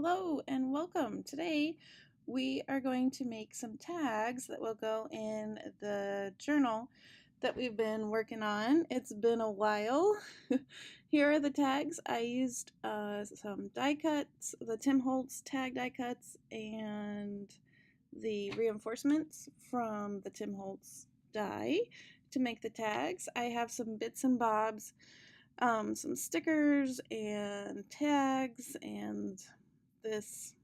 Hello and welcome. Today we are going to make some tags that will go in the journal that we've been working on. It's been a while. Here are the tags. I used some die cuts, the Tim Holtz tag die cuts, and the reinforcements from the Tim Holtz die to make the tags. I have some bits and bobs, some stickers and tags and this,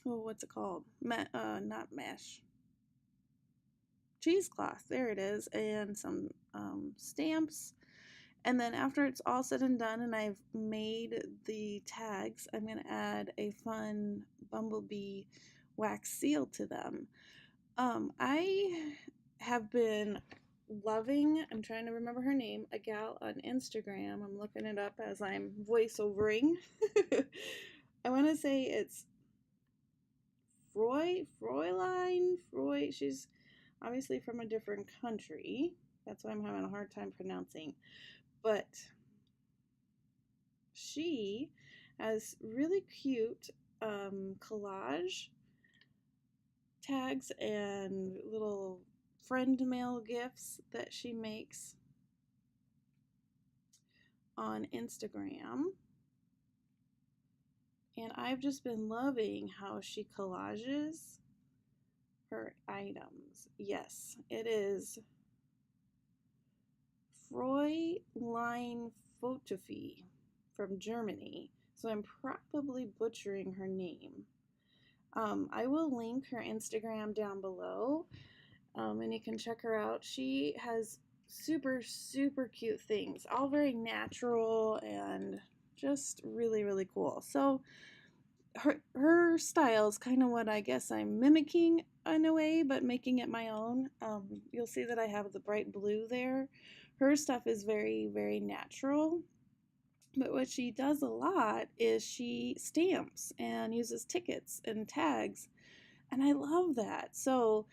oh, what's it called? Not mesh. Cheesecloth, there it is, and some stamps. And then after it's all said and done and I've made the tags, I'm going to add a fun bumblebee wax seal to them. I have been loving, I'm trying to remember her name, a gal on Instagram. I'm looking it up as I'm voiceovering. I want to say it's Fräulein. She's obviously from a different country. That's why I'm having a hard time pronouncing. But she has really cute collage tags and little friend mail gifts that she makes on Instagram. And I've just been loving how she collages her items. Yes, it is Fräulein Fotofie from Germany. So I'm probably butchering her name. I will link her Instagram down below, and you can check her out. She has super cute things, all very natural and just really cool. So her style is kind of what I guess I'm mimicking in a way, but making it my own. You'll see that I have the bright blue there. Her stuff is very natural, but what she does a lot is she stamps and uses tickets and tags, and I love that. So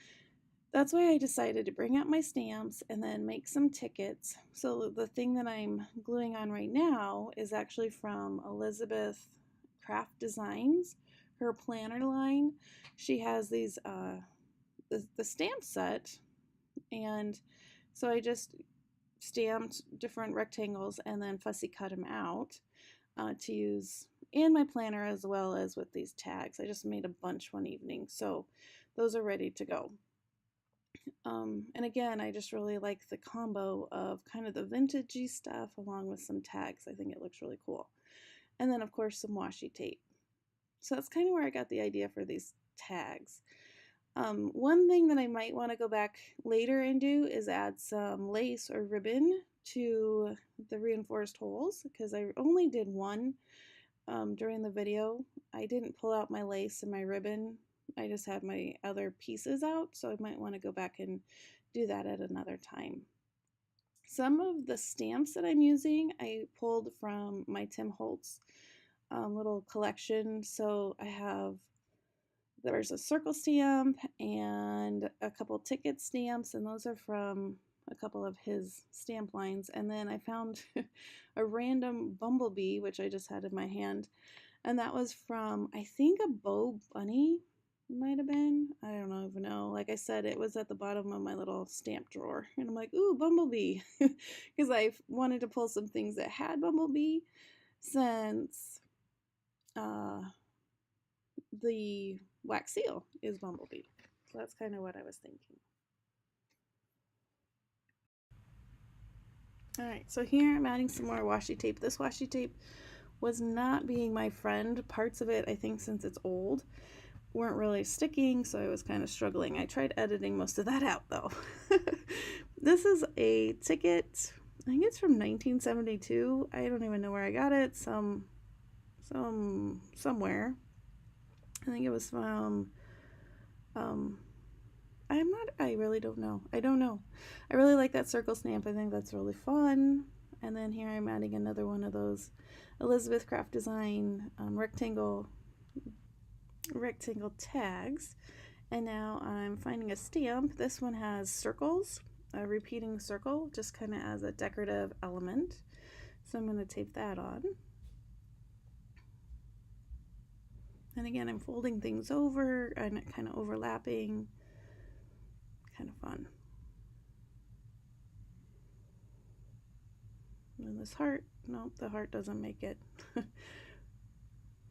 that's why I decided to bring out my stamps and then make some tickets. So the thing that I'm gluing on right now is actually from Elizabeth Craft Designs, her planner line. She has these the stamp set, and so I just stamped different rectangles and then fussy cut them out to use in my planner as well as with these tags. I just made a bunch one evening, so those are ready to go. And again, I just really like the combo of kind of the vintagey stuff along with some tags. I think it looks really cool. And then of course some washi tape. So that's kind of where I got the idea for these tags. One thing that I might want to go back later and do is add some lace or ribbon to the reinforced holes, because I only did one during the video. I didn't pull out my lace and my ribbon. I just had my other pieces out, so I might want to go back and do that at another time. Some of the stamps that I'm using I pulled from my Tim Holtz little collection. So there's a circle stamp and a couple ticket stamps, and those are from a couple of his stamp lines. And then I found a random bumblebee, which I just had in my hand, and that was from, I think, a Bo Bunny, might have been. I don't even know. Like I said, it was at the bottom of my little stamp drawer, and I'm like, ooh, bumblebee, because I wanted to pull some things that had bumblebee, since the wax seal is bumblebee. So that's kind of what I was thinking. Alright, so here I'm adding some more washi tape. This washi tape was not being my friend. Parts of it, I think since it's old, weren't really sticking, so I was kind of struggling. I tried editing most of that out though. This is a ticket, I think it's from 1972. I don't even know where I got it. Somewhere. I think it was from I really don't know. I don't know. I really like that circle stamp. I think that's really fun. And then here I'm adding another one of those Elizabeth Craft Design rectangle tags. And now I'm finding a stamp. This one has circles, a repeating circle, just kind of as a decorative element. So I'm going to tape that on. And again, I'm folding things over and kind of overlapping. Kind of fun. And this heart, nope, the heart doesn't make it. But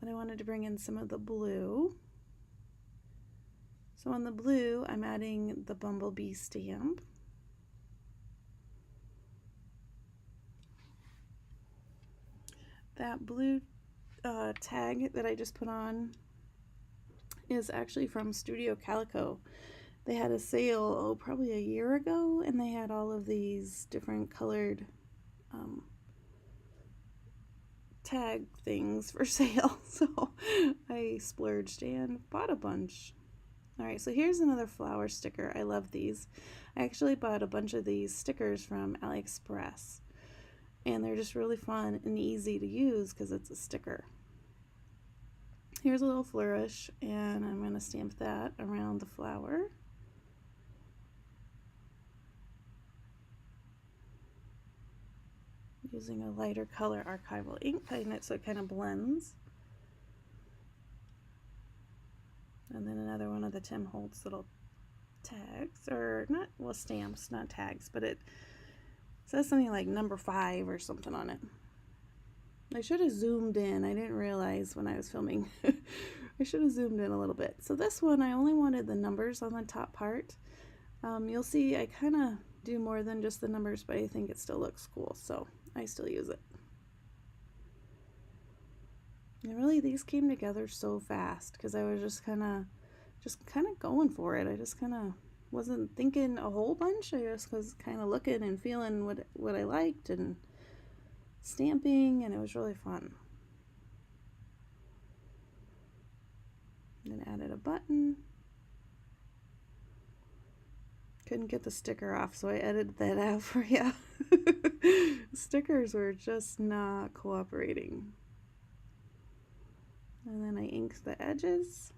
I wanted to bring in some of the blue. So on the blue, I'm adding the bumblebee stamp. That blue tag that I just put on is actually from Studio Calico. They had a sale, oh, probably a year ago, and they had all of these different colored tag things for sale. So I splurged and bought a bunch. Alright, so here's another flower sticker. I love these. I actually bought a bunch of these stickers from AliExpress. And they're just really fun and easy to use because it's a sticker. Here's a little flourish, and I'm going to stamp that around the flower. Using a lighter color archival ink, cutting it so it kind of blends. And then another one of the Tim Holtz little tags, or not, well, stamps, not tags, but it says something like number 5 or something on it. I should have zoomed in. I didn't realize when I was filming. I should have zoomed in a little bit. So this one, I only wanted the numbers on the top part. You'll see I kind of do more than just the numbers, but I think it still looks cool, so I still use it. And really, these came together so fast because I was just kind of going for it. I just kind of wasn't thinking a whole bunch. I just was kind of looking and feeling what I liked and stamping, and it was really fun. Then added a button. Couldn't get the sticker off, so I edited that out for you. Stickers were just not cooperating. And then I inked the edges.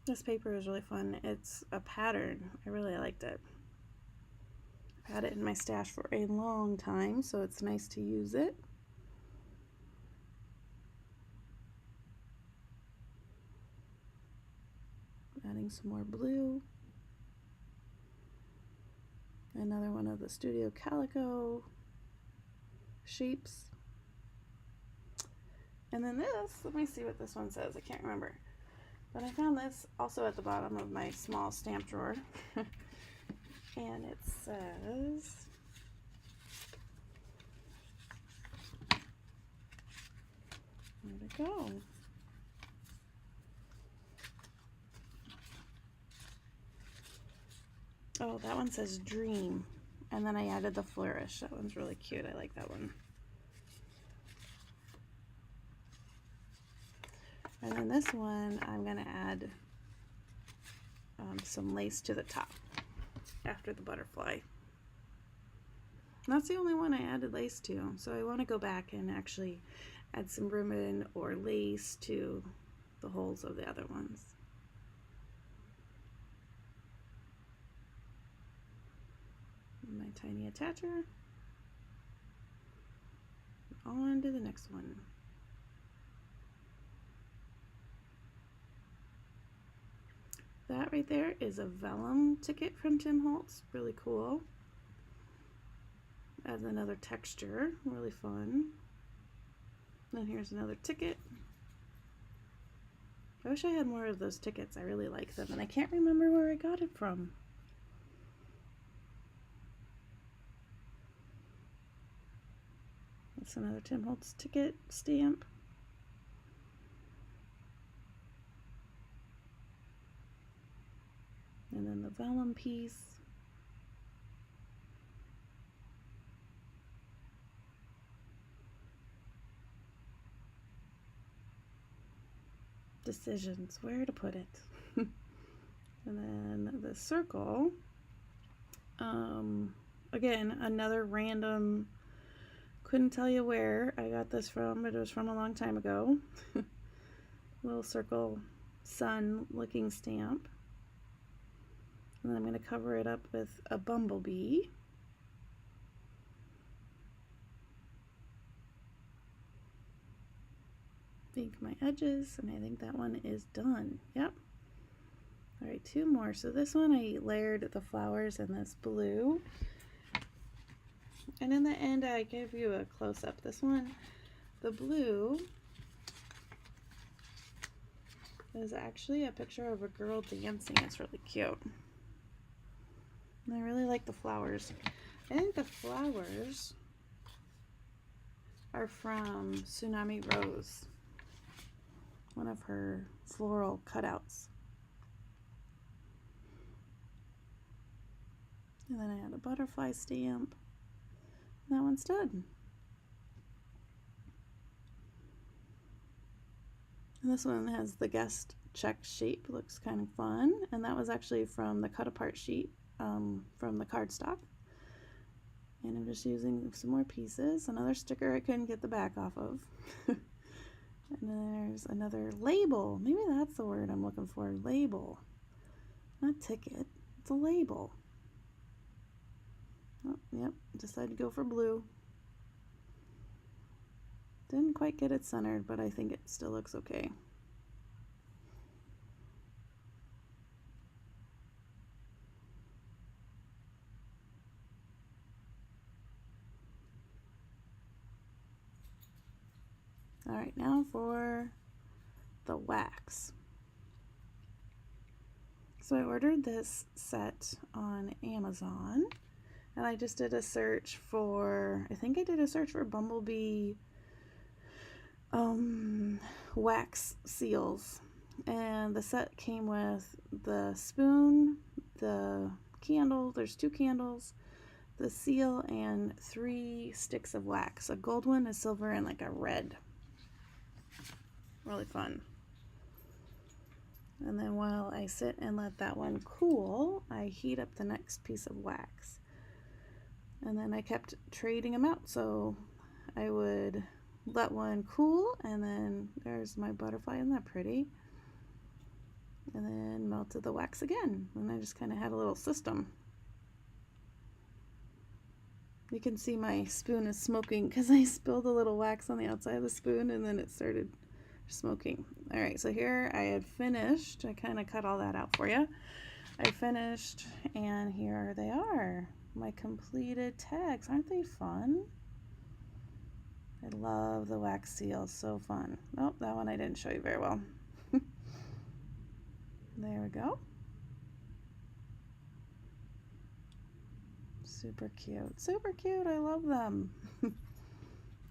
This paper is really fun. It's a pattern. I really liked it. I've had it in my stash for a long time, so it's nice to use it. Adding some more blue. Another one of the Studio Calico shapes. And then this, let me see what this one says. I can't remember. But I found this also at the bottom of my small stamp drawer. And it says, where'd it go? Oh, that one says dream. And then I added the flourish. That one's really cute. I like that one. And then this one, I'm going to add some lace to the top after the butterfly. And that's the only one I added lace to. So I want to go back and actually add some ribbon or lace to the holes of the other ones. My tiny attacher. On to the next one. That right there is a vellum ticket from Tim Holtz. Really cool. Adds another texture. Really fun. And here's another ticket. I wish I had more of those tickets. I really like them, and I can't remember where I got it from. That's another Tim Holtz ticket stamp. And then the vellum piece. Decisions, where to put it. And then the circle. Again, another random, couldn't tell you where I got this from, but it was from a long time ago. Little circle sun looking stamp. And then I'm going to cover it up with a bumblebee. ink my edges, and I think that one is done. Yep. All right, 2 more. So this one I layered the flowers in this blue. And in the end, I give you a close-up. This one, the blue, is actually a picture of a girl dancing. It's really cute. And I really like the flowers. I think the flowers are from Tsunami Rose, one of her floral cutouts. And then I had a butterfly stamp. That one's done. And this one has the guest check shape, looks kind of fun. And that was actually from the cut apart sheet from the cardstock. And I'm just using some more pieces. Another sticker I couldn't get the back off of. And then there's another label. Maybe that's the word I'm looking for, label. Not ticket, it's a label. Oh, yep, decided to go for blue. Didn't quite get it centered, but I think it still looks okay. All right, now for the wax. So I ordered this set on Amazon. And I just did a search for, I think I did a search for bumblebee wax seals. And the set came with the spoon, the candle, there's 2 candles, the seal, and 3 sticks of wax. A gold one, a silver, and like a red. Really fun. And then while I sit and let that one cool, I heat up the next piece of wax. And then I kept trading them out, so I would let one cool, and then there's my butterfly. Isn't that pretty? And then melted the wax again, and I just kind of had a little system. You can see my spoon is smoking because I spilled a little wax on the outside of the spoon, and then it started smoking. All right, so here I had finished. I kind of cut all that out for you. I finished, and here they are. My completed tags. Aren't they fun? I love the wax seals, so fun. Oh, that one I didn't show you very well. There we go. Super cute. Super cute. I love them.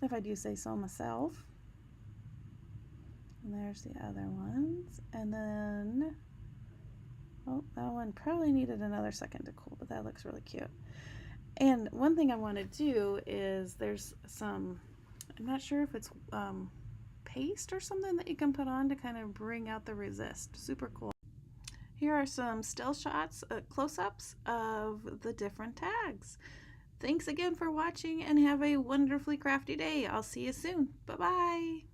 If I do say so myself. And there's the other ones. And then, oh, that one probably needed another second to cool, but that looks really cute. And one thing I want to do is there's some, I'm not sure if it's paste or something that you can put on to kind of bring out the resist. Super cool. Here are some still shots, close-ups of the different tags. Thanks again for watching, and have a wonderfully crafty day. I'll see you soon. Bye-bye.